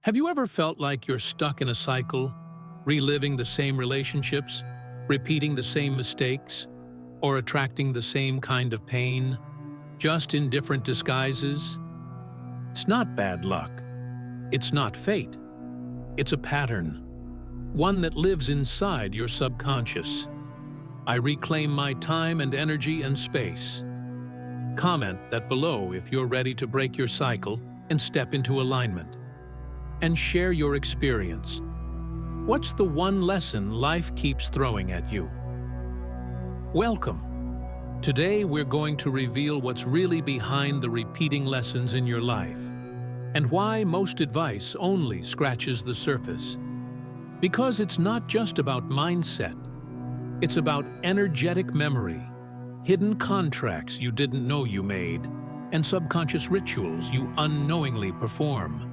Have you ever felt like you're stuck in a cycle, reliving the same relationships, repeating the same mistakes, or attracting the same kind of pain, just in different disguises? It's not bad luck. It's not fate. It's a pattern, one that lives inside your subconscious. I reclaim my time and energy and space. Comment that below if you're ready to break your cycle and step into alignment. And share your experience. What's the one lesson life keeps throwing at you? Welcome. Today we're going to reveal what's really behind the repeating lessons in your life, and why most advice only scratches the surface. Because it's not just about mindset. It's about energetic memory, hidden contracts you didn't know you made, and subconscious rituals you unknowingly perform.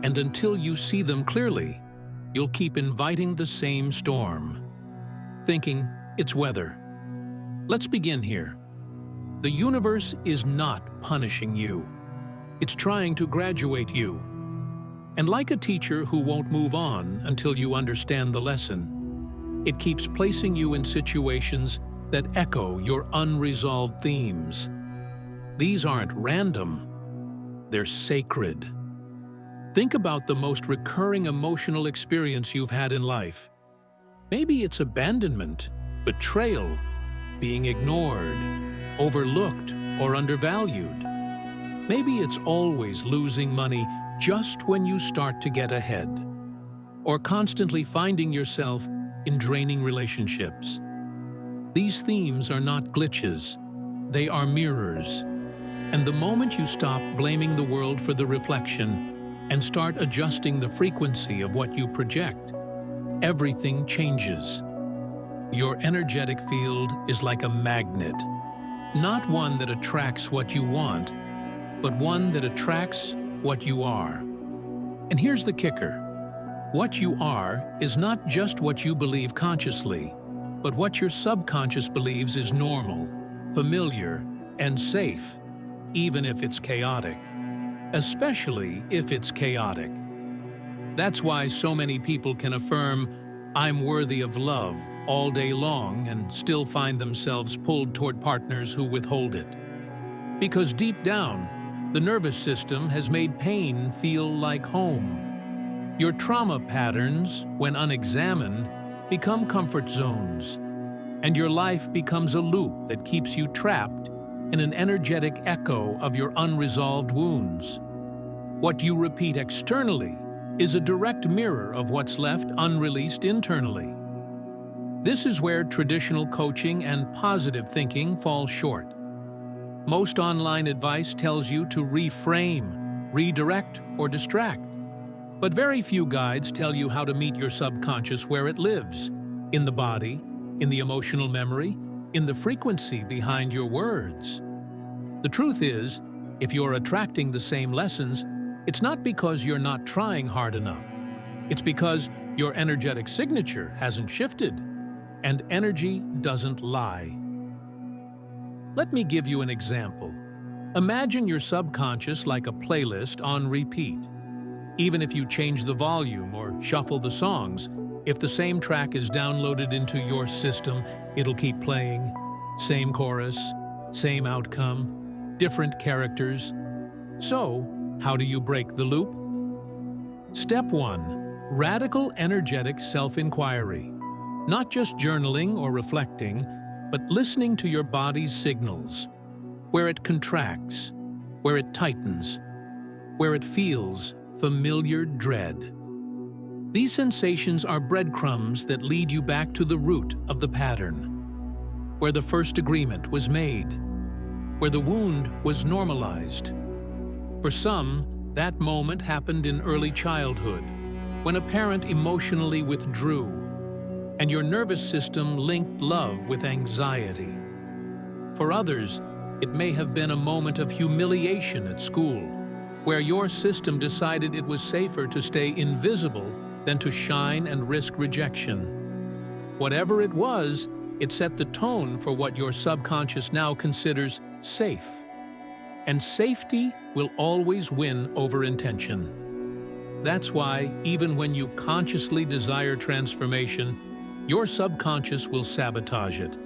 And until you see them clearly, you'll keep inviting the same storm, thinking it's weather. Let's begin here. The universe is not punishing you. It's trying to graduate you. And like a teacher who won't move on until you understand the lesson, it keeps placing you in situations that echo your unresolved themes. These aren't random, they're sacred. Think about the most recurring emotional experience you've had in life. Maybe it's abandonment, betrayal, being ignored, overlooked, or undervalued. Maybe it's always losing money just when you start to get ahead, or constantly finding yourself in draining relationships. These themes are not glitches, they are mirrors. And the moment you stop blaming the world for the reflection and start adjusting the frequency of what you project, everything changes. Your energetic field is like a magnet, not one that attracts what you want, but one that attracts what you are. And here's the kicker. What you are is not just what you believe consciously, but what your subconscious believes is normal, familiar, and safe, even if it's chaotic. Especially if it's chaotic. That's why so many people can affirm, "I'm worthy of love," all day long and still find themselves pulled toward partners who withhold it. Because deep down, the nervous system has made pain feel like home. Your trauma patterns, when unexamined, become comfort zones, and your life becomes a loop that keeps you trapped in an energetic echo of your unresolved wounds. What you repeat externally is a direct mirror of what's left unreleased internally. This is where traditional coaching and positive thinking fall short. Most online advice tells you to reframe, redirect, or distract. But very few guides tell you how to meet your subconscious where it lives, in the body, in the emotional memory, in the frequency behind your words. The truth is, if you're attracting the same lessons, it's not because you're not trying hard enough. It's because your energetic signature hasn't shifted, and energy doesn't lie. Let me give you an example. Imagine your subconscious like a playlist on repeat. Even if you change the volume or shuffle the songs, if the same track is downloaded into your system, it'll keep playing. Same chorus, same outcome, different characters. So, how do you break the loop? Step 1. Radical energetic self-inquiry. Not just journaling or reflecting, but listening to your body's signals. Where it contracts, where it tightens, where it feels familiar dread. These sensations are breadcrumbs that lead you back to the root of the pattern, where the first agreement was made, where the wound was normalized. For some, that moment happened in early childhood, when a parent emotionally withdrew, and your nervous system linked love with anxiety. For others, it may have been a moment of humiliation at school, where your system decided it was safer to stay invisible than to shine and risk rejection. Whatever it was, it set the tone for what your subconscious now considers safe. And safety will always win over intention. That's why, even when you consciously desire transformation, your subconscious will sabotage it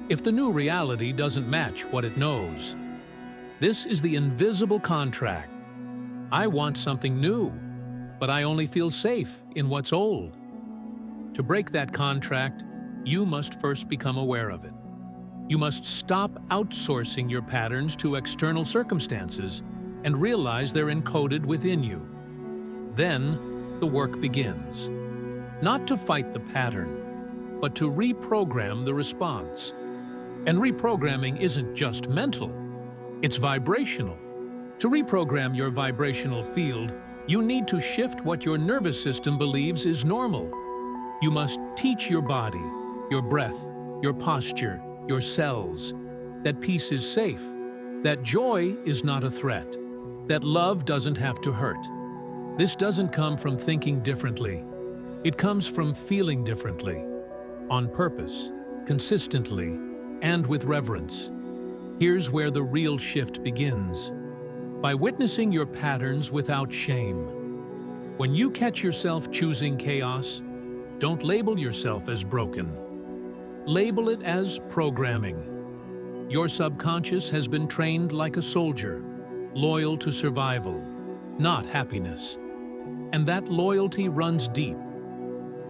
if the new reality doesn't match what it knows. This is the invisible contract. I want something new, but I only feel safe in what's old. To break that contract, you must first become aware of it. You must stop outsourcing your patterns to external circumstances and realize they're encoded within you. Then, the work begins. Not to fight the pattern, but to reprogram the response. And reprogramming isn't just mental, it's vibrational. To reprogram your vibrational field, you need to shift what your nervous system believes is normal. You must teach your body, your breath, your posture, your cells, that peace is safe, that joy is not a threat, that love doesn't have to hurt. This doesn't come from thinking differently. It comes from feeling differently, on purpose, consistently, and with reverence. Here's where the real shift begins. By witnessing your patterns without shame. When you catch yourself choosing chaos, don't label yourself as broken. Label it as programming. Your subconscious has been trained like a soldier, loyal to survival, not happiness. And that loyalty runs deep.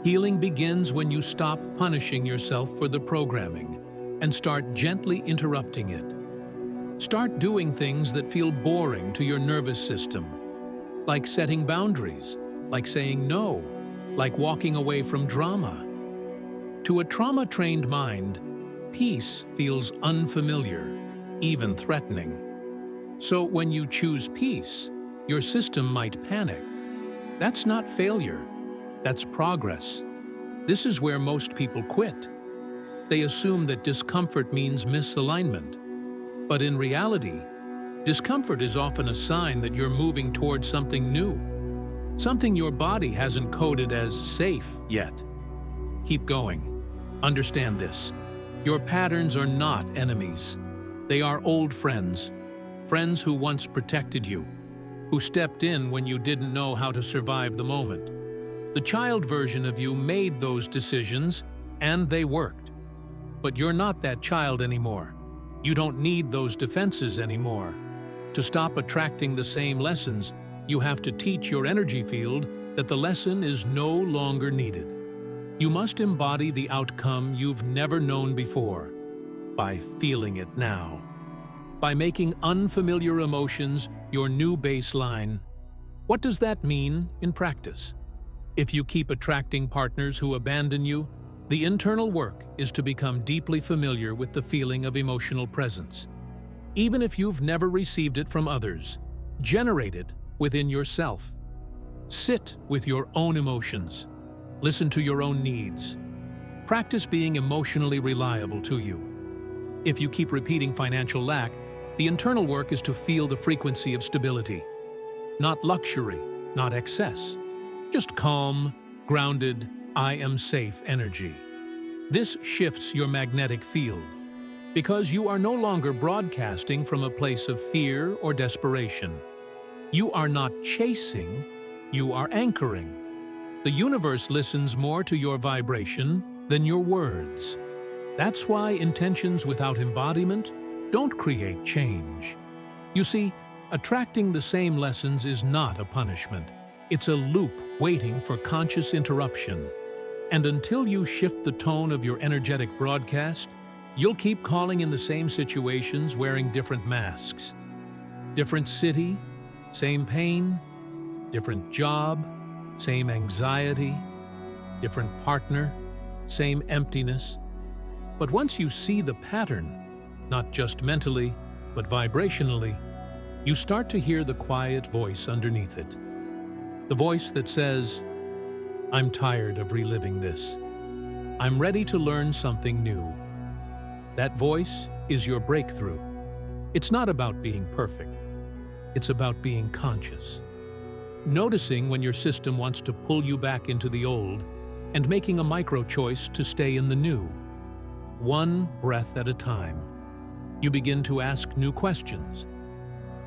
Healing begins when you stop punishing yourself for the programming and start gently interrupting it. Start doing things that feel boring to your nervous system, like setting boundaries, like saying no, like walking away from drama. To a trauma-trained mind, peace feels unfamiliar, even threatening. So when you choose peace, your system might panic. That's not failure, that's progress. This is where most people quit. They assume that discomfort means misalignment. But in reality, discomfort is often a sign that you're moving towards something new, something your body hasn't coded as safe yet. Keep going. Understand this. Your patterns are not enemies. They are old friends, friends who once protected you, who stepped in when you didn't know how to survive the moment. The child version of you made those decisions, and they worked. But you're not that child anymore. You don't need those defenses anymore. To stop attracting the same lessons, you have to teach your energy field that the lesson is no longer needed. You must embody the outcome you've never known before, by feeling it now. By making unfamiliar emotions your new baseline. What does that mean in practice? If you keep attracting partners who abandon you, the internal work is to become deeply familiar with the feeling of emotional presence. Even if you've never received it from others, generate it within yourself. Sit with your own emotions. Listen to your own needs. Practice being emotionally reliable to you. If you keep repeating financial lack, the internal work is to feel the frequency of stability. Not luxury, not excess. Just calm, grounded, I am safe energy. This shifts your magnetic field, because you are no longer broadcasting from a place of fear or desperation. You are not chasing, you are anchoring. The universe listens more to your vibration than your words. That's why intentions without embodiment don't create change. You see, attracting the same lessons is not a punishment. It's a loop waiting for conscious interruption. And until you shift the tone of your energetic broadcast, you'll keep calling in the same situations wearing different masks. Different city, same pain. Different job, same anxiety. Different partner, same emptiness. But once you see the pattern, not just mentally, but vibrationally, you start to hear the quiet voice underneath it. The voice that says, I'm tired of reliving this. I'm ready to learn something new. That voice is your breakthrough. It's not about being perfect. It's about being conscious. Noticing when your system wants to pull you back into the old and making a micro-choice to stay in the new. One breath at a time. You begin to ask new questions.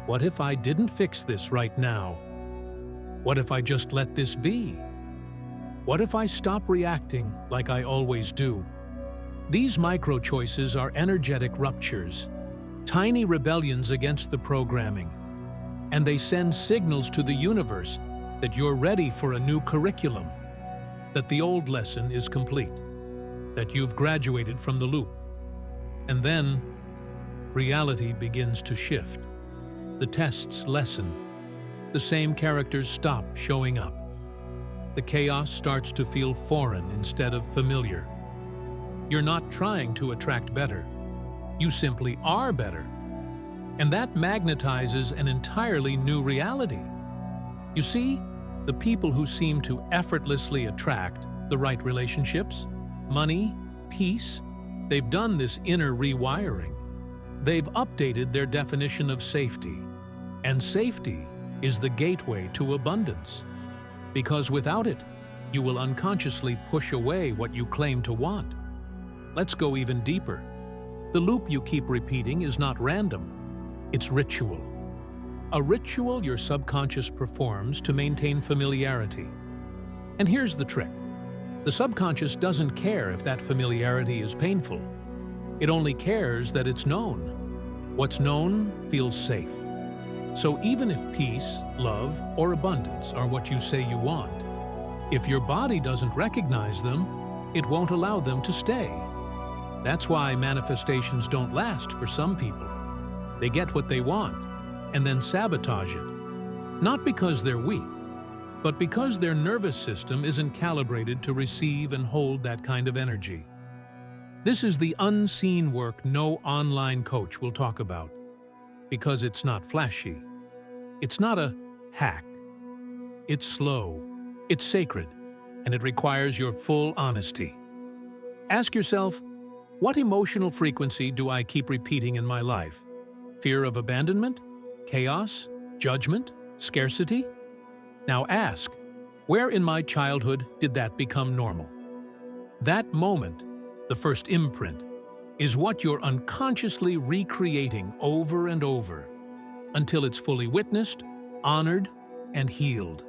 What if I didn't fix this right now? What if I just let this be? What if I stop reacting like I always do? These micro-choices are energetic ruptures, tiny rebellions against the programming, and they send signals to the universe that you're ready for a new curriculum, that the old lesson is complete, that you've graduated from the loop. And then, reality begins to shift. The tests lessen. The same characters stop showing up. The chaos starts to feel foreign instead of familiar. You're not trying to attract better. You simply are better. And that magnetizes an entirely new reality. You see, the people who seem to effortlessly attract the right relationships, money, peace, they've done this inner rewiring. They've updated their definition of safety. And safety is the gateway to abundance. Because without it, you will unconsciously push away what you claim to want. Let's go even deeper. The loop you keep repeating is not random. It's ritual. A ritual your subconscious performs to maintain familiarity. And here's the trick. The subconscious doesn't care if that familiarity is painful. It only cares that it's known. What's known feels safe. So even if peace, love, or abundance are what you say you want, if your body doesn't recognize them, it won't allow them to stay. That's why manifestations don't last for some people. They get what they want and then sabotage it. Not because they're weak, but because their nervous system isn't calibrated to receive and hold that kind of energy. This is the unseen work no online coach will talk about, because it's not flashy. It's not a hack. It's slow, it's sacred, and it requires your full honesty. Ask yourself, what emotional frequency do I keep repeating in my life? Fear of abandonment? Chaos? Judgment? Scarcity? Now ask, where in my childhood did that become normal? That moment, the first imprint, is what you're unconsciously recreating over and over until it's fully witnessed, honored, and healed.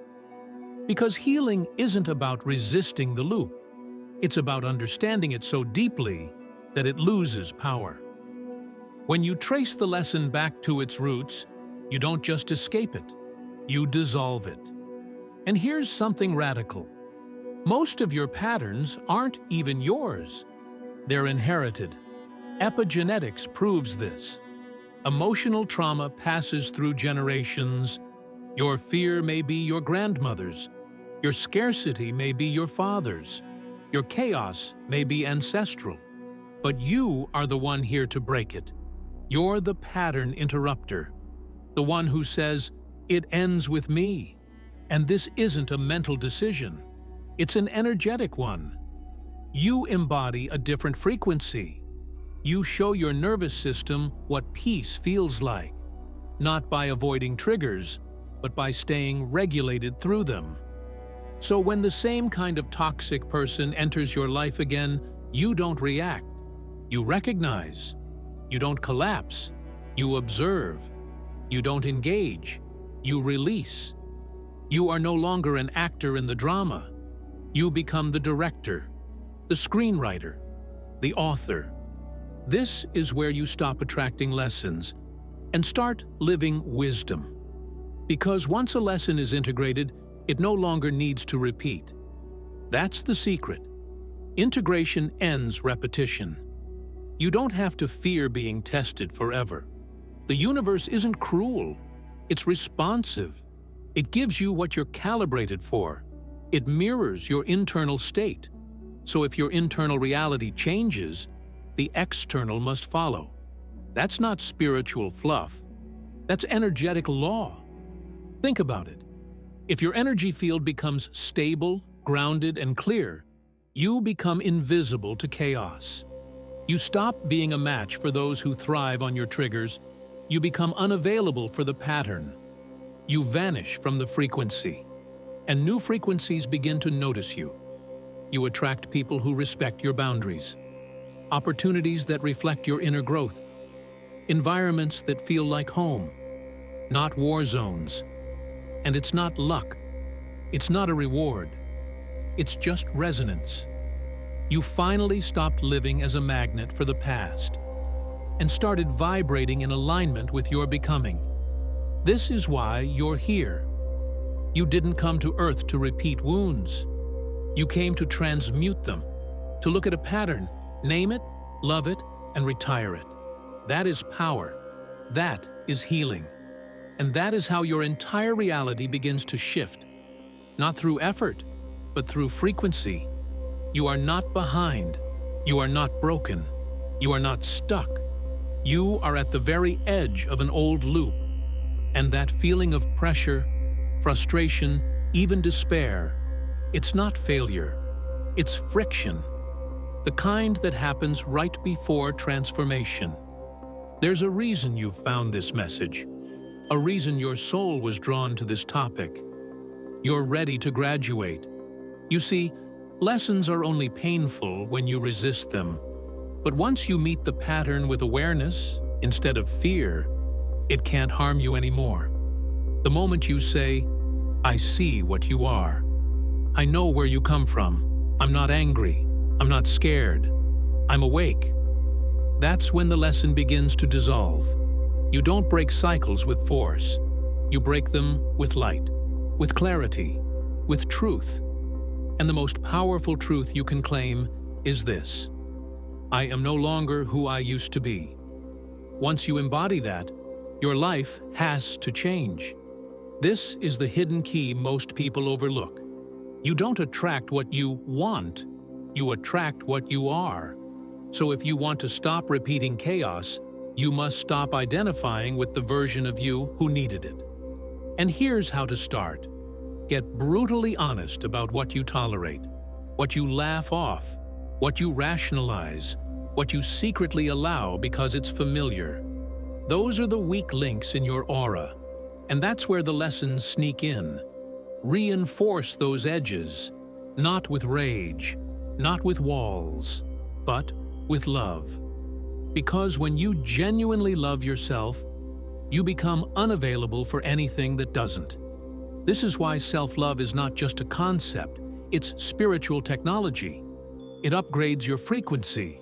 Because healing isn't about resisting the loop. It's about understanding it so deeply that it loses power. When you trace the lesson back to its roots, you don't just escape it, you dissolve it. And here's something radical. Most of your patterns aren't even yours. They're inherited. Epigenetics proves this. Emotional trauma passes through generations. Your fear may be your grandmother's. Your scarcity may be your father's. Your chaos may be ancestral. But you are the one here to break it. You're the pattern interrupter. The one who says, it ends with me. And this isn't a mental decision. It's an energetic one. You embody a different frequency. You show your nervous system what peace feels like, not by avoiding triggers, but by staying regulated through them. So when the same kind of toxic person enters your life again, you don't react. You recognize. You don't collapse. You observe. You don't engage. You release. You are no longer an actor in the drama. You become the director, the screenwriter, the author. This is where you stop attracting lessons and start living wisdom. Because once a lesson is integrated, it no longer needs to repeat. That's the secret. Integration ends repetition. You don't have to fear being tested forever. The universe isn't cruel. It's responsive. It gives you what you're calibrated for. It mirrors your internal state. So if your internal reality changes, the external must follow. That's not spiritual fluff. That's energetic law. Think about it. If your energy field becomes stable, grounded, and clear, you become invisible to chaos. You stop being a match for those who thrive on your triggers. You become unavailable for the pattern. You vanish from the frequency. And new frequencies begin to notice you. You attract people who respect your boundaries. Opportunities that reflect your inner growth. Environments that feel like home, not war zones. And it's not luck, It's not a reward. It's just resonance. You finally stopped living as a magnet for the past and started vibrating in alignment with your becoming. This is why you're here. You didn't come to Earth to repeat wounds. You came to transmute them, to look at a pattern, name it, love it, and retire it. That is power. That is healing. And that is how your entire reality begins to shift. Not through effort, but through frequency. You are not behind. You are not broken. You are not stuck. You are at the very edge of an old loop. And that feeling of pressure, frustration, even despair, it's not failure. It's friction. The kind that happens right before transformation. There's a reason you've found this message. A reason your soul was drawn to this topic. You're ready to graduate. You see, lessons are only painful when you resist them. But once you meet the pattern with awareness, instead of fear, it can't harm you anymore. The moment you say, I see what you are. I know where you come from. I'm not angry. I'm not scared. I'm awake. That's when the lesson begins to dissolve. You don't break cycles with force. You break them with light, with clarity, with truth. And the most powerful truth you can claim is this: I am no longer who I used to be. Once you embody that, your life has to change. This is the hidden key most people overlook. You don't attract what you want, you attract what you are. So if you want to stop repeating chaos, you must stop identifying with the version of you who needed it. And here's how to start. Get brutally honest about what you tolerate, what you laugh off, what you rationalize, what you secretly allow because it's familiar. Those are the weak links in your aura, and that's where the lessons sneak in. Reinforce those edges, not with rage, not with walls, but with love. Because when you genuinely love yourself, you become unavailable for anything that doesn't. This is why self-love is not just a concept, it's spiritual technology. It upgrades your frequency.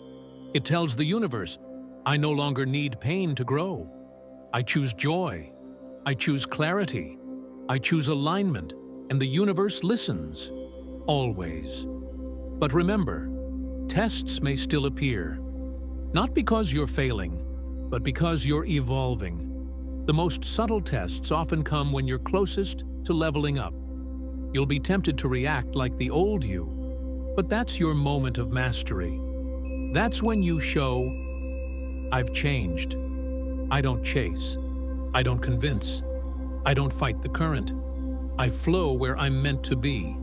It tells the universe, I no longer need pain to grow. I choose joy. I choose clarity. I choose alignment, and the universe listens. Always. But remember, tests may still appear. Not because you're failing, but because you're evolving. The most subtle tests often come when you're closest to leveling up. You'll be tempted to react like the old you, but that's your moment of mastery. That's when you show, I've changed. I don't chase. I don't convince. I don't fight the current. I flow where I'm meant to be.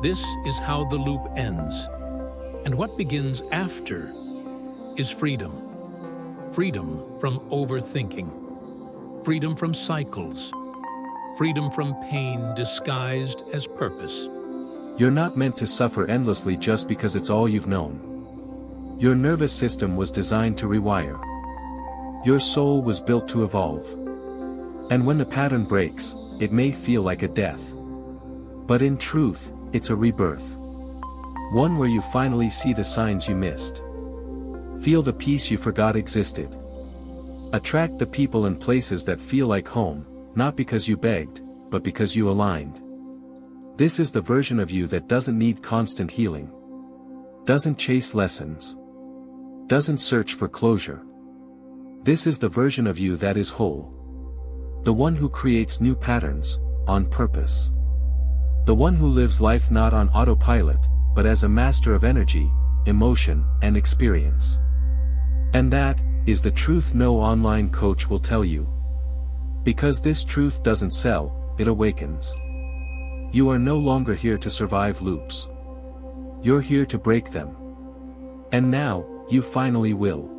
This is how the loop ends. And what begins after is freedom. Freedom from overthinking. Freedom from cycles. Freedom from pain disguised as purpose. You're not meant to suffer endlessly just because it's all you've known. Your nervous system was designed to rewire. Your soul was built to evolve. And when the pattern breaks, it may feel like a death. But in truth, it's a rebirth. One where you finally see the signs you missed. Feel the peace you forgot existed. Attract the people and places that feel like home, not because you begged, but because you aligned. This is the version of you that doesn't need constant healing. Doesn't chase lessons. Doesn't search for closure. This is the version of you that is whole. The one who creates new patterns, on purpose. The one who lives life not on autopilot, but as a master of energy, emotion, and experience. And that is the truth no online coach will tell you. Because this truth doesn't sell, it awakens. You are no longer here to survive loops. You're here to break them. And now, you finally will.